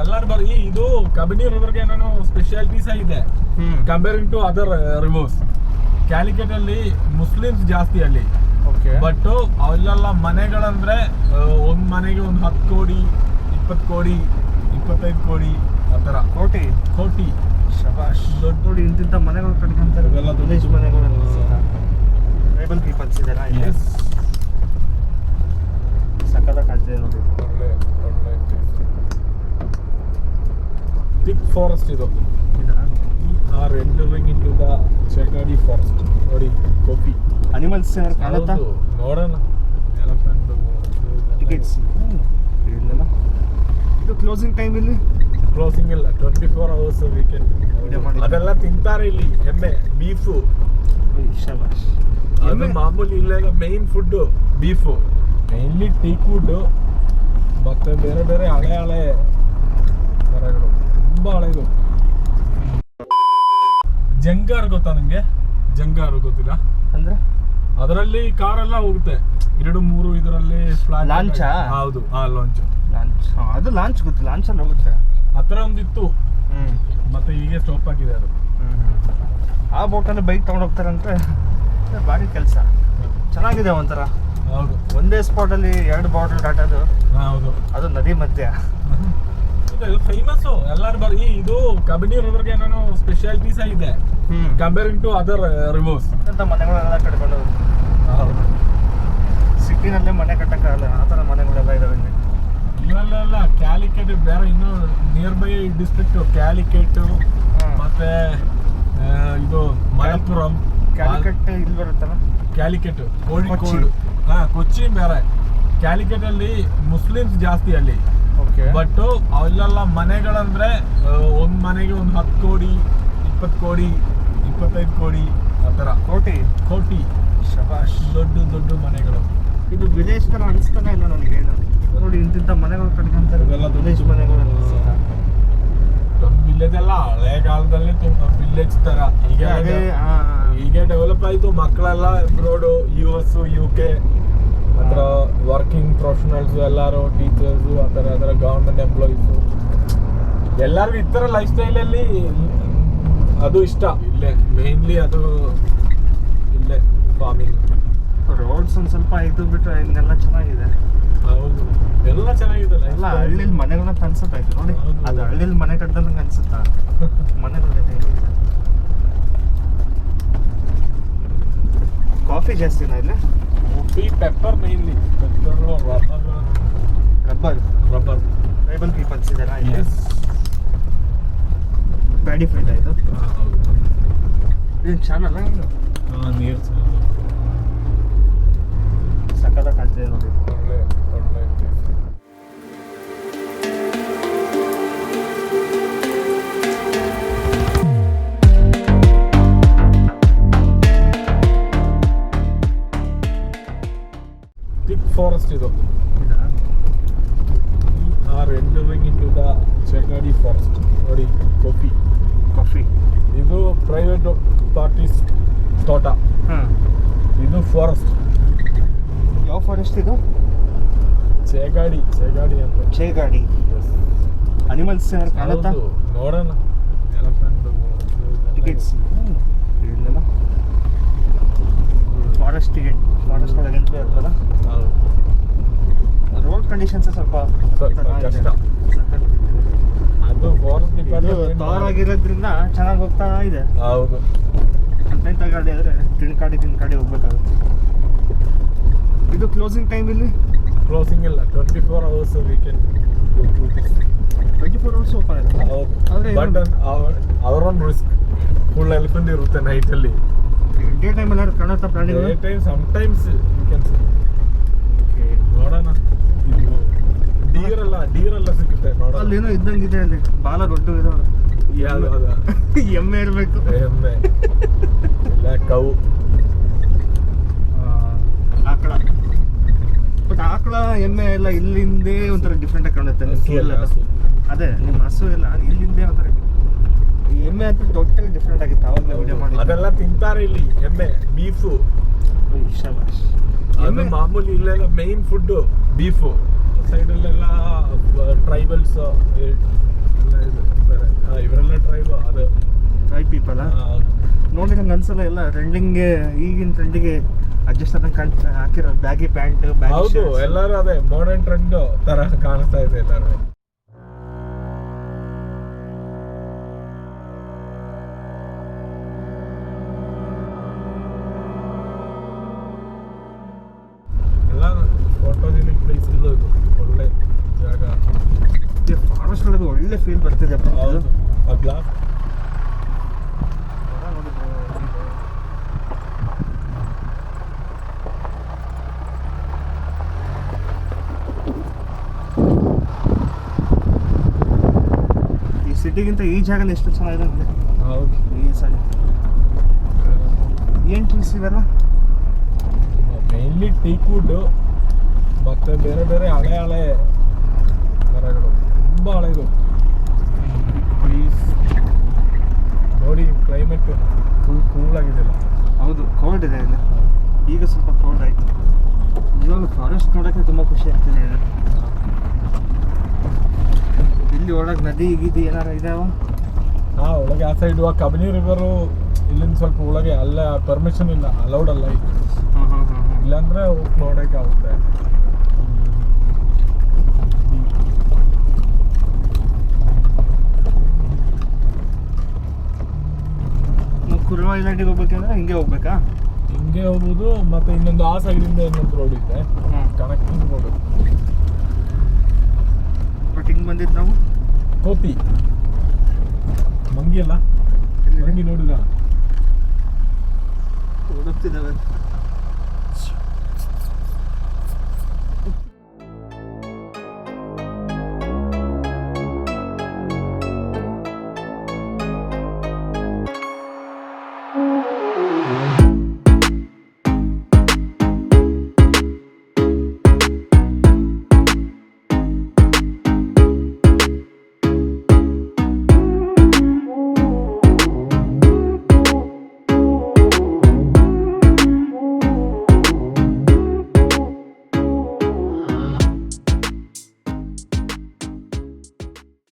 ಎಲ್ಲರೂ ಬರೀ ಇದು ಕಬಿನಿ ರಿವರ್ಗೆ ಏನೇನೋ ಸ್ಪೆಷಾಲಿಟೀಸ್ ಆಗಿದೆ comparing to other rivers. Calicut ಅಲ್ಲಿ ಮುಸ್ಲಿಮ್ಸ್ ಜಾಸ್ತಿ ಅಲ್ಲಿ. ಬಟ್ ಅಲ್ಲೆಲ್ಲ ಮನೆಗಳಂದ್ರೆ ಒಂದ್ ಮನೆಗೆ ಒಂದು 10 ಕೋಟಿ 20 ಕೋಟಿ 25 ಕೋಟಿ ಆ ಥರ. ಕೋಟಿ ಶಬಾಷ್. ದೊಡ್ಡ ದೊಡ್ಡ ಇಂತಿಂತ ಮನೆಗಳು ಕಟ್ಕೊಂತಾರೆ. ಇವೆಲ್ಲ ವಿಲೇಜ್ ಮನೆಗಳು ಟ್ರೈಬಲ್ ಪೀಪಲ್ಸ್ ಇದಾರೆ. ಸಕ್ಕದ ಕಾಣ್ತಿದೆ ನೋಡಿ. ಒಳ್ಳೆ ಥಿಕ್ ಫಾರೆಸ್ಟ್ ಇದು. Are entering into the Chegadi forest. ನೋಡಿ ಕಾಫಿ ಅನಿಮಲ್ಸ್ ಏನಾದ್ರು ಕಾಣುತ್ತಾ? ನೋಡೋಣ. ಎಲಿಫೆಂಟ್ ಟಿಕೆಟ್ಸ್ ಇಲ್ಲೆಲ್ಲ. ಇದು ಕ್ಲೋಸಿಂಗ್ ಟೈಮ್ ಇಲ್ಲಿ ಕ್ಲೋಸಿಂಗ್ ಇಲ್ಲ, 24 hours ವೀಕೆಂಡ್. ಅದೆಲ್ಲ ತಿಂತಾರೆ ಇಲ್ಲಿ. ಎಮ್ಮೆ ಬೀಫು. ಶಬಾಷ್. ಅದು ಮಾಮೂಲಿ ಇಲ್ಲೆಲ್ಲ main food beef, mainly teak wood. ಮತ್ತೆ ಬೇರೆ ಬೇರೆ ಹಳೆ ಮರಗಳು, ತುಂಬಾ ಹಳೆದು. ಜಂಗಾರ್ ಗೊತ್ತಾ ನಿಮ್ಗೆ? ಜಂಗಾರು ಗೊತ್ತಿಲ್ಲ ಅಂದ್ರೆ ಅದರಲ್ಲಿ ಕಾರೆಲ್ಲ ಹೋಗುತ್ತೆ 2-3 ಇದರಲ್ಲಿ ಲಾಂಚಾ? ಹೌದು, ಲಾಂಚ್. ಅದು ಲಾಂಚ್ ಗೊತ್ತು, ಲಾಂಚ್ ಅಲ್ಲಿ ಹೋಗುತ್ತೆ. ಹತ್ರ ಒಂದಿತ್ತು, ಮತ್ತೆ ಹೀಗೆ ಸ್ಟಾಪ್ ಆಗಿದೆ ಅದು. ಆ ಬೋಟಲ್ಲಿ ಬೈಕ್ ತಗೊಂಡು ಹೋಗ್ತಾರಂತೆ. ಭಾರಿ ಕೆಲಸ. ಚೆನ್ನಾಗಿದೆ ಒಂಥರ. ಹೌದು, ಒಂದೇ ಸ್ಪಾಟಲ್ಲಿ 2 ಬಾಟಲ್ ದಾಟೋದು. ಹೌದು, ಅದು ನದಿ ಮಧ್ಯ. ಫೇಮಸ್. ಎಲ್ಲರೂ ಬರೀ ಇದು ಕಬಿನಿ ರಿವರ್ಗೆ ಏನೇನೋ ಸ್ಪೆಷಾಲಿಟೀಸ್ ಆಗಿದೆ ಕಂಪೇರಿಂಗ್ ಟು ಅದರ್ ರಿವರ್ಸ್. ಅಂತ ಮನೆಗಳೆಲ್ಲ ಕಟ್ಕೊಂಡು ಸಿಟಿನಲ್ಲೇ ಮನೆ ಕಟ್ಟಕ್ಕಾಗಲ್ಲ, ಆ ಥರ ಮನೆಗಳೆಲ್ಲ ಇದಾವೆ ಇಲ್ಲಿ. ಇಲ್ಲೆಲ್ಲ ಕ್ಯಾಲಿಕಟ್ ಬೇರೆ, ಇನ್ನೂ ನಿಯರ್ ಬೈ ಡಿಸ್ಟ್ರಿಕ್ಟ್ ಕ್ಯಾಲಿಕಟ್, ಮತ್ತೆ ಇದು ಮಲಪ್ಪುರಂ. ಕ್ಯಾಲಿಕಟ್ ಇಲ್ಲಿ ಬರುತ್ತಲ್ಲ, ಕ್ಯಾಲಿಕಟ್ ಕೋಳಿಕೋಡು. ಕೊಚ್ಚಿ ಬೇರೆ. ಕ್ಯಾಲಿಕಟ್ ಅಲ್ಲಿ ಮುಸ್ಲಿಮ್ಸ್ ಜಾಸ್ತಿ ಅಲ್ಲಿ. ಬಟ್ ಅಲ್ಲೆಲ್ಲ ಮನೆಗಳಂದ್ರೆ ಒಂದ್ ಮನೆಗೆ ಒಂದು 10 ಕೋಟಿ 20 ಕೋಟಿ 25 ಕೋಟಿ ಆ ಥರ. ಕೋಟಿ ಶಬಾಷ್. ದೊಡ್ಡ ಮನೆಗಳು. ಇದು ವಿಲೇಜ್ ತರ ಅನಿಸ್ತಾನೆ ಇಲ್ಲ ನನಗೆ. ನೋಡಿ ಇಂತಿಂತ ಮನೆಗಳು ಕಟ್ಕೊಂತಾರೆ. ಇವೆಲ್ಲ ವಿಲೇಜ್ ಮನೆಗಳು. ನಮ್ಮ ವಿಲೇಜ್ ಎಲ್ಲ ಹಳೆ ಕಾಲದಲ್ಲಿ ವಿಲೇಜ್ ತರ. ಈಗ ಡೆವಲಪ್ ಆಯ್ತು. ಮಕ್ಕಳೆಲ್ಲ ಅಬ್ರಾಡ್, US UK ಅದರ ವರ್ಕಿಂಗ್ ಪ್ರೊಫೆಷನಲ್ಸ್ ಎಲ್ಲರೂ, ಟೀಚರ್ಸು, ಆ ಥರ ಗವರ್ಮೆಂಟ್ ಎಂಪ್ಲಾಯೀಸು, ಎಲ್ಲರಿಗೂ ಈ ಥರ ಲೈಫ್ ಸ್ಟೈಲಲ್ಲಿ ಅದು ಇಷ್ಟ. ಇಲ್ಲೇ ಮೇನ್ಲಿ ಅದು ಇಲ್ಲೇ ಫಾರ್ಮಿಂಗ್. ರೋಡ್ಸ್ ಒಂದು ಸ್ವಲ್ಪ ಇದು ಬಿಟ್ಟರೆ ಇನ್ನೆಲ್ಲ ಚೆನ್ನಾಗಿದೆ. ಹೌದು, ಎಲ್ಲ ಚೆನ್ನಾಗಿದೆಲ್ಲ. ಎಲ್ಲ ಹಳ್ಳಿಲಿ ಮನೆಗಳನ್ನ ಅನ್ಸುತ್ತೆ ನೋಡಿ. ಅದು ಹಳ್ಳಿಲಿ ಮನೆ ಕಟ್ಟದಂಗೆ ಅನ್ಸುತ್ತಾ ಮನೆಗಳಿದೆ. ಕಾಫಿ ಜಾಸ್ತಿನಾ ಇಲ್ಲ? Coffee, pepper mainly. Pepper, rubber. Tribal peoples ಇದಾರಾ? ಪ್ಯಾಡಿ ಫೀಲ್ಡ್ ಆಯಿತು. ಇದು ಚಾನಲ್ಲ ಇದು? ನೀರು ಸಕ್ಕದ ಕಾಣ್ತಿದೆ ನೋಡಿ. ಒಳ್ಳೆ ಥಿಕ್ ಫಾರೆಸ್ಟ್ ಇದು. Are entering into the Chegadi forest. ನೋಡಿ ಕಾಫಿ. ಇದು ಪ್ರೈವೇಟ್ ಪಾರ್ಟೀಸ್ ತೋಟ. ಇದು ಫಾರೆಸ್ಟ್. ಯಾವ ಫಾರೆಸ್ಟ್ ಇದು? ಚೆಗಾಡಿ ಅಂತ. ಚೆಗಾಡಿ. ಅನಿಮಲ್ಸ್ ಏನಾದ್ರು ಕಾಣುತ್ತಾ? ನೋಡೋಣ. ಎಲಿಫೆಂಟ್ ಟಿಕೆಟ್ಸ್ ಇಲ್ಲೆಲ್ಲ. Forest ticket. ಫಾರೆಸ್ಟ್ ಒಳಗೆ ಎಂಟ್ರಿ ಆಗ್ತಲ್ಲ. ರೋಡ್ ಕಂಡೀಷನ್ಸ್ ಸ್ವಲ್ಪ ಕಷ್ಟ. ಅದು ಫಾರೆಸ್ಟ್ ಡಿಪಾರ್ಟ್ಮೆಂಟ್ ತಾರ್ ಆಗಿರೋದ್ರಿಂದ ಚೆನ್ನಾಗಿ ಹೋಗ್ತಾ ಇದೆ. ಹೌದು, ಅಂತ ಗಾಡಿ ಆದರೆ ತಿನ್ಕಾಡಿ ಹೋಗ್ಬೇಕಾಗುತ್ತೆ. ಇದು ಕ್ಲೋಸಿಂಗ್ ಟೈಮ್ ಇಲ್ಲಿ? ಕ್ಲೋಸಿಂಗ್ ಇಲ್ಲ, 24 hours ವೀಕೆಂಡ್. 24 hours ಓಪನ್ ಇದೆ. ಹೌದು, ಬಟ್ ಅವರೊಂದು ರಿಸ್ಕ್. ಫುಲ್ ಎಲಿಫೆಂಟ್ ಇರುತ್ತೆ ನೈಟಲ್ಲಿ. ಡೇ ಟೈಮಲ್ಲಿ ಯಾರು ಕಾಣುತ್ತಾ ಪ್ರಾಣಿಗಳು? Day time sometimes you can see. ನೋಡೋಣ. ಡೀರೆಲ್ಲ ಸಿಗುತ್ತೆ ನೋಡೋಣ. ಅಲ್ಲೇನೋ ಇದ್ದಂಗಿದೆ ಅಲ್ಲಿ, ಬಾಲ ದೊಡ್ಡ ಇದಾವೆ. ಯಾವ್ದು? ಎಮ್ಮೆ ಇರಬೇಕು. ಎಮ್ಮೆ ಇಲ್ಲ, ಕವು, ಆಕಳ. ಬಟ್ ಆಕಳ ಎಮ್ಮೆ ಎಲ್ಲ ಇಲ್ಲಿಂದೇ ಒಂಥರ ಡಿಫ್ರೆಂಟ್ ಆಗಿ ಕಾಣುತ್ತೆ. ಅದೇ ನಿಮ್ಮ ಹಸು ಎಲ್ಲ ಇಲ್ಲಿಂದೇ ಒಂಥರ. ಎಮ್ಮೆ ಅಂತ ಟೋಟಲ್ ಡಿಫ್ರೆಂಟ್ ಆಗಿತ್ತು. ಅವಾಗಲೇ ವಿಡಿಯೋ ಮಾಡಿ. ಅದೆಲ್ಲ ತಿಂತಾರೆ ಇಲ್ಲಿ. ಎಮ್ಮೆ ಬೀಫು. ಶಬಾಷ್. ಅದು ಮಾಮೂಲಿ ಇಲ್ಲೆಲ್ಲ ಮೇನ್ ಫುಡ್ ಬೀಫು. ಸೈಡಲ್ಲೆಲ್ಲ ಟ್ರೈಬಲ್ಸ್ ಎಲ್ಲ ಇರ್ತಾರೆ. ಇವರೆಲ್ಲ ಟ್ರೈಬ್ ಅದು ಟ್ರೈಬ್ ಪೀಪಲ್ ನೋಡಿ ನಂಗೆ ಅನ್ಸಲ್ಲ ಎಲ್ಲ ಟ್ರೆಂಡಿಂಗ್ಗೆ ಈಗಿನ ಟ್ರೆಂಡಿಗೆ ಅಡ್ಜಸ್ಟ್ ಆದಂಗೆ ಹಾಕಿರೋ ಬ್ಯಾಗಿ ಪ್ಯಾಂಟ್ ಹೌದು ಎಲ್ಲರೂ ಅದೇ ಮಾಡರ್ನ್ ಟ್ರೆಂಡ್ ತರ ಕಾಣಿಸ್ತಾ ಇದೆ ಎಲ್ಲರೂ. ಎಲ್ಲ ಫೋಟೋಜೆನಿಕ್ ಪ್ಲೇಸ್ ಇದು ಒಳ್ಳೆ ಜಾಗ. ಫಾರೆಸ್ಟ್ ಒಳಗೆ ಒಳ್ಳೆ ಫೀಲ್ ಬರ್ತಿದೆ. ಹೌದು ಆ ಗ್ಲಾಸ್ ಈ ಸಿಟಿಗಿಂತ ಈ ಜಾಗದಲ್ಲಿ ಎಷ್ಟು ಚೆನ್ನಾಗಿದೆ ಅಂದರೆ ಹೌದು. ಈ ಸರಿ ಏನು ಟ್ರೀಸ್ ಇವೆಲ್ಲ ಮೇನ್ಲಿ ಟೀಕ್ವುಡ್ ಮತ್ತೆ ಬೇರೆ ಬೇರೆ ಹಳೆ ಮರಗಳು ತುಂಬ ಹಳೆದು. ನೋಡಿ ಕ್ಲೈಮೇಟ್ ಫುಲ್ ಕೂಲ್ ಆಗಿದೆಯಲ್ಲ. ಹೌದು ಕೋಲ್ಡ್ ಇದೆ ಇಲ್ಲಿ, ಈಗ ಸ್ವಲ್ಪ ಕೋಲ್ಡ್ ಆಯಿತು. ಇವಾಗ ಫಾರೆಸ್ಟ್ ನೋಡೋಕ್ಕೆ ತುಂಬ ಖುಷಿ ಆಗ್ತಿದೆ. ಇಲ್ಲಿ ಒಳಗೆ ನದಿ ಗಿದಿ ಏನಾರ ಇದಾವ? ಹಾಂ, ಒಳಗೆ ಆ ಸೈಡ್ ಕಬಿನಿ ರಿವರು ಇಲ್ಲಿಂದ ಸ್ವಲ್ಪ ಒಳಗೆ ಅಲ್ಲ ಪರ್ಮಿಷನ್ ಇಲ್ಲ, ಅಲೌಡ್ ಅಲ್ಲ ಇದು. ಇಲ್ಲಾಂದ್ರೆ ಹೋಗಿ ನೋಡೋಕೆ ಆಗುತ್ತೆ. ಕುರುವ ಐಲ್ಯಾಂಡಿಗೆ ಹೋಗ್ಬೇಕಂದ್ರೆ ಹಿಂಗೆ ಹೋಗ್ಬೇಕಾ? ಹಿಂಗೆ ಹೋಗ್ಬೋದು, ಮತ್ತೆ ಇನ್ನೊಂದು ಆ ಸೈಡಿಂದ ಇನ್ನೊಂದು ರೋಡ್ ಇದೆ, ಕನೆಕ್ಟಿಂಗ್ ರೋಡ್. ಬಟ್ ಹಿಂಗೆ ಬಂದಿದ್ದು ನಾವು ಕೋತಿ ಮಂಗಿ ಅಲ್ಲ, ಮಂಗಿ ನೋಡಿದ ಹುಡುಕ್ತಿದ್ದಾವೆ.